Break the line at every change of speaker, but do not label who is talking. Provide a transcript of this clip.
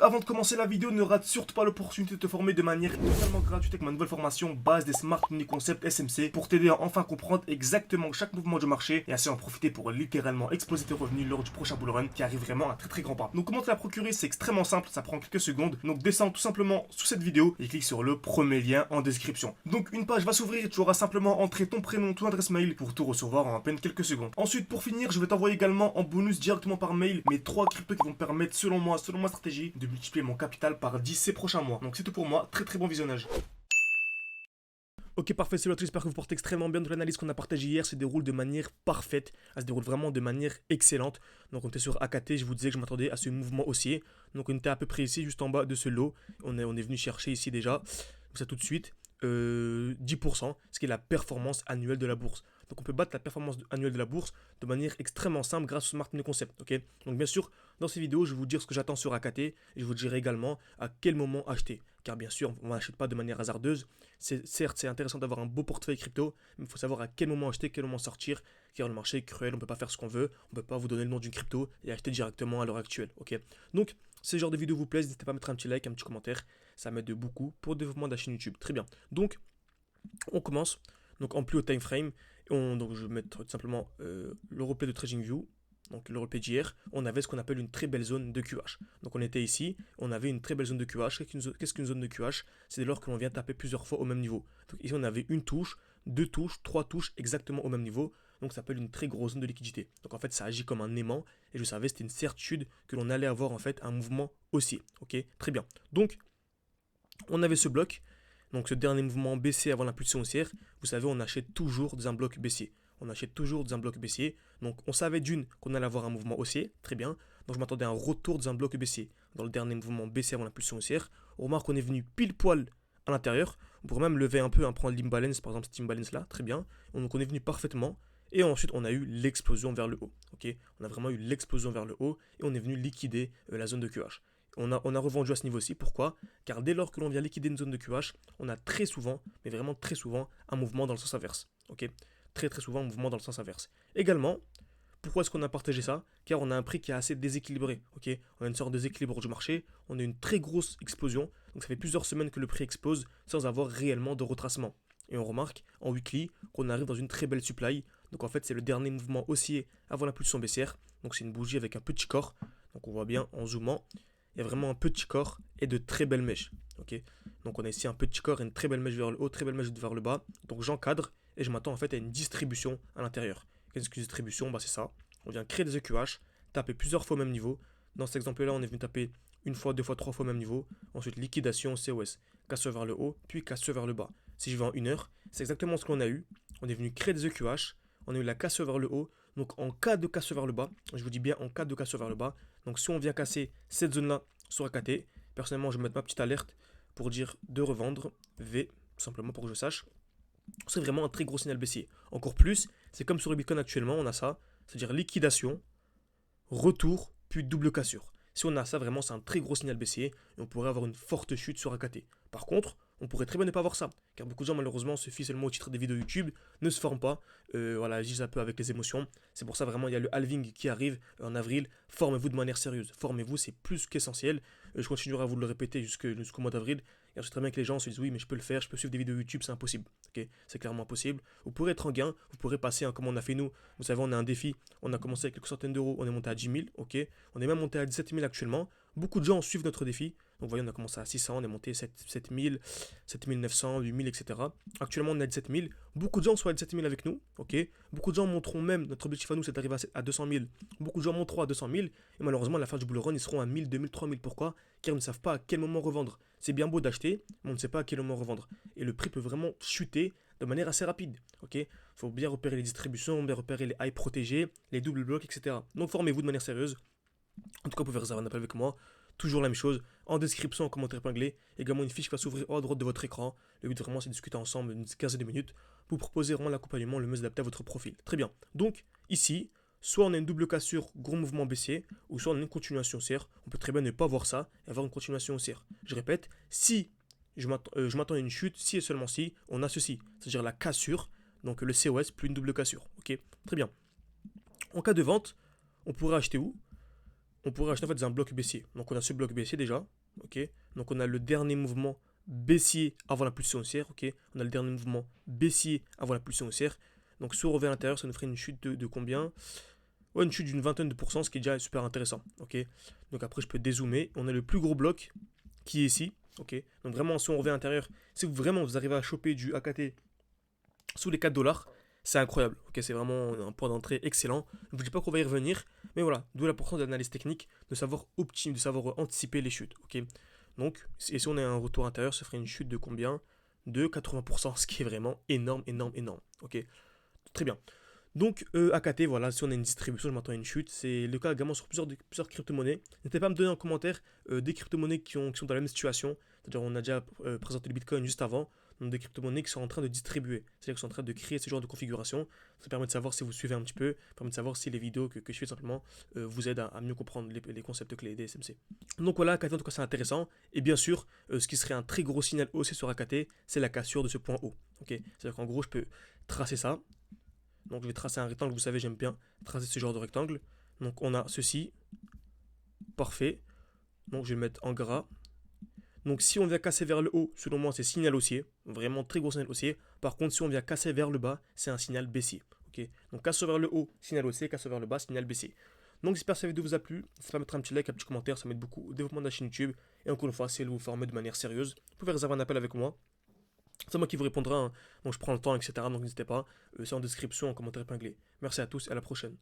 avant de commencer la vidéo, ne rate surtout pas l'opportunité de te former de manière totalement gratuite avec ma nouvelle formation base des Smart Money Concept SMC pour t'aider à enfin comprendre exactement chaque mouvement du marché et ainsi en profiter pour littéralement exploser tes revenus lors du prochain bull run qui arrive vraiment à très grand pas. Donc comment te la procurer, c'est extrêmement simple, ça prend quelques secondes. Donc descends tout simplement sous cette vidéo et clique sur le premier lien en description. Donc une page va s'ouvrir et tu auras simplement entré ton prénom, ton adresse mail pour tout recevoir en à peine quelques secondes. Ensuite, pour finir, je vais t'envoyer également en bonus directement par mail mes 3 cryptos qui vont me permettre selon moi, selon ma stratégie, de multiplier mon capital par 10 ces prochains mois. Donc c'est tout pour moi, très bon visionnage. Ok, parfait, c'est l'autre, j'espère que vous portez extrêmement bien. Donc l'analyse qu'on a partagée hier se déroule de manière parfaite, elle se déroule vraiment de manière excellente. Donc on était sur AKT, je vous disais que je m'attendais à ce mouvement haussier. Donc on était à peu près ici, juste en bas de ce lot. On est venu chercher ici déjà, donc ça tout de suite, 10%, ce qui est la performance annuelle de la bourse. Donc on peut battre la performance annuelle de la bourse de manière extrêmement simple grâce au Smart Money Concept. Ok, donc bien sûr, dans ces vidéos, je vais vous dire ce que j'attends sur AKT et je vous dirai également à quel moment acheter. Car bien sûr, on n'achète pas de manière hasardeuse. Certes, c'est intéressant d'avoir un beau portefeuille crypto, mais il faut savoir à quel moment acheter, quel moment sortir. Car le marché est cruel, on ne peut pas faire ce qu'on veut, on ne peut pas vous donner le nom d'une crypto et acheter directement à l'heure actuelle. Ok, donc si ce genre de vidéo vous plaît, n'hésitez pas à mettre un petit like, un petit commentaire. Ça m'aide beaucoup pour le développement de la chaîne YouTube. Très bien. Donc, on commence. Donc en plus haut time frame, donc je vais mettre tout simplement le replay de TradingView, donc le replay d'hier, on avait ce qu'on appelle une très belle zone de QH. Donc on était ici, on avait une très belle zone de QH. Qu'est-ce qu'une zone de QH? C'est dès lors que l'on vient taper plusieurs fois au même niveau. Donc ici on avait une touche, deux touches, trois touches exactement au même niveau. Donc ça s'appelle une très grosse zone de liquidité. Donc en fait ça agit comme un aimant et je savais c'était une certitude que l'on allait avoir en fait un mouvement haussier. Ok, très bien. Donc on avait ce bloc. Donc ce dernier mouvement baissier avant l'impulsion haussière, vous savez, on achète toujours dans un bloc baissier. On achète toujours dans un bloc baissier. Donc on savait d'une qu'on allait avoir un mouvement haussier, très bien. Donc je m'attendais à un retour dans un bloc baissier. Dans le dernier mouvement baissier avant l'impulsion haussière, on remarque qu'on est venu pile poil à l'intérieur. On pourrait même lever un peu, prendre l'imbalance, par exemple cette imbalance là, très bien. Donc on est venu parfaitement. Et ensuite on a eu l'explosion vers le haut. Ok, on a vraiment eu l'explosion vers le haut et on est venu liquider la zone de QH. On a revendu à ce niveau-ci. Pourquoi? Car dès lors que l'on vient liquider une zone de QH, on a très souvent, mais vraiment très souvent, un mouvement dans le sens inverse. Ok, très souvent un mouvement dans le sens inverse. Également, pourquoi est-ce qu'on a partagé ça? Car on a un prix qui est assez déséquilibré. Ok, on a une sorte de déséquilibre du marché, on a une très grosse explosion. Donc ça fait plusieurs semaines que le prix explose sans avoir réellement de retracement. Et on remarque en weekly qu'on arrive dans une très belle supply. Donc en fait, c'est le dernier mouvement haussier avant l'impulsion baissière. Donc c'est une bougie avec un petit corps. Donc on voit bien en zoomant. Il y a vraiment un petit corps et de très belles mèches. Ok, donc on a ici un petit corps et une très belle mèche vers le haut, très belle mèche vers le bas. Donc j'encadre et je m'attends en fait à une distribution à l'intérieur. Qu'est-ce qu'une distribution? C'est ça. On vient créer des EQH, taper plusieurs fois au même niveau. Dans cet exemple-là, on est venu taper une fois, deux fois, trois fois au même niveau. Ensuite, liquidation COS. Casseur vers le haut, puis casseur vers le bas. Si je vais en une heure, c'est exactement ce qu'on a eu. On est venu créer des EQH. On a eu la casseur vers le haut. Donc en cas de casseur vers le bas, je vous dis bien en cas de casseur vers le bas, donc si on vient casser cette zone-là sur AKT, personnellement je vais mettre ma petite alerte pour dire de revendre V, simplement pour que je sache. C'est vraiment un très gros signal baissier. Encore plus, c'est comme sur le Bitcoin actuellement, on a ça, c'est-à-dire liquidation, retour, puis double cassure. Si on a ça, vraiment c'est un très gros signal baissier et on pourrait avoir une forte chute sur AKT. Par contre, on pourrait très bien ne pas voir ça, car beaucoup de gens malheureusement se fient seulement au titre des vidéos YouTube, ne se forment pas, voilà, agissent un peu avec les émotions. C'est pour ça vraiment il y a le halving qui arrive en avril. Formez-vous de manière sérieuse, formez-vous, c'est plus qu'essentiel. Je continuerai à vous le répéter jusqu'au mois d'avril. Car je sais très bien que les gens se disent oui mais je peux le faire, je peux suivre des vidéos YouTube, c'est impossible. Ok, c'est clairement impossible. Vous pourrez être en gain, vous pourrez passer comme on a fait nous. Vous savez, on a un défi, on a commencé avec quelques centaines d'euros, on est monté à 10 000, ok. On est même monté à 17 000 actuellement. Beaucoup de gens suivent notre défi. Donc vous voyez, on a commencé à 600, on est monté 7 000, 7 900, 8 000, etc. Actuellement, on est à 17 000. Beaucoup de gens sont à 17 000 avec nous, ok. Beaucoup de gens monteront même, notre objectif à nous, c'est d'arriver à 200 000. Beaucoup de gens monteront à 200 000. Et malheureusement, à la fin du bull run, ils seront à 1000, 2000, 3000. Pourquoi? Car ils ne savent pas à quel moment revendre. C'est bien beau d'acheter, mais on ne sait pas à quel moment revendre. Et le prix peut vraiment chuter de manière assez rapide. Il faut bien repérer les distributions, bien repérer les highs protégés, les doubles blocs, etc. Donc formez-vous de manière sérieuse. En tout cas, vous pouvez réserver un appel avec moi. Toujours la même chose. En description, en commentaire épinglé, également une fiche qui va s'ouvrir à droite de votre écran. Le but vraiment, c'est de discuter ensemble une quinzaine de minutes. Vous proposer vraiment l'accompagnement le mieux adapté à votre profil. Très bien. Donc, ici, soit on a une double cassure, gros mouvement baissier, ou soit on a une continuation haussière. On peut très bien ne pas voir ça et avoir une continuation haussière. Je répète, si je m'attends à une chute, si et seulement si, on a ceci. C'est-à-dire la cassure, donc le COS plus une double cassure. Ok, très bien. En cas de vente, on pourrait acheter où? on pourrait acheter en fait un bloc baissier. Donc on a ce bloc baissier déjà, ok. Donc on a le dernier mouvement baissier avant la pulsion haussière, ok. On a le dernier mouvement baissier avant la pulsion haussière. Donc si on revient à l'intérieur, ça nous ferait une chute de combien? Ouais, une chute d'une vingtaine de pourcents, ce qui est déjà super intéressant, ok. Donc après je peux dézoomer. On a le plus gros bloc qui est ici, ok. Donc vraiment si on revient à l'intérieur, si vous arrivez à choper du AKT sous les 4 dollars, c'est incroyable. Ok, c'est vraiment un point d'entrée excellent. Je ne vous dis pas qu'on va y revenir, mais voilà, d'où l'importance de l'analyse technique, de savoir optimiser, de savoir anticiper les chutes. Ok, donc, et si on a un retour intérieur, ce ferait une chute de combien? De 80%, ce qui est vraiment énorme, énorme, énorme. Ok, très bien. Donc, AKT, voilà, si on a une distribution, je m'attends à une chute. C'est le cas également sur plusieurs crypto-monnaies. N'hésitez pas à me donner en commentaire des crypto-monnaies qui sont dans la même situation. C'est-à-dire, on a déjà présenté le Bitcoin juste avant. Donc, des crypto-monnaies qui sont en train de distribuer. C'est-à-dire qu'ils sont en train de créer ce genre de configuration. Ça permet de savoir si vous suivez un petit peu. Ça permet de savoir si les vidéos que je fais simplement vous aident à mieux comprendre les concepts clés des SMC. Donc, voilà, AKT, en tout cas, c'est intéressant. Et bien sûr, ce qui serait un très gros signal haussier sur AKT, c'est la cassure de ce point haut. Ok, c'est-à-dire qu'en gros, je peux tracer ça. Donc je vais tracer un rectangle, vous savez j'aime bien tracer ce genre de rectangle. Donc on a ceci, parfait. Donc je vais le mettre en gras. Donc si on vient casser vers le haut, selon moi c'est signal haussier, vraiment très gros signal haussier. Par contre si on vient casser vers le bas, c'est un signal baissier. Ok, donc casse vers le haut, signal haussier, casse vers le bas, signal baissier. Donc j'espère que cette vidéo vous a plu, n'hésitez pas à mettre un petit like, un petit commentaire, ça m'aide beaucoup au développement de la chaîne YouTube. Et encore une fois, si elle vous forme de manière sérieuse, vous pouvez réserver un appel avec moi. C'est moi qui vous répondra, hein. Donc je prends le temps, etc. Donc n'hésitez pas. C'est en description, en commentaire épinglé. Merci à tous et à la prochaine.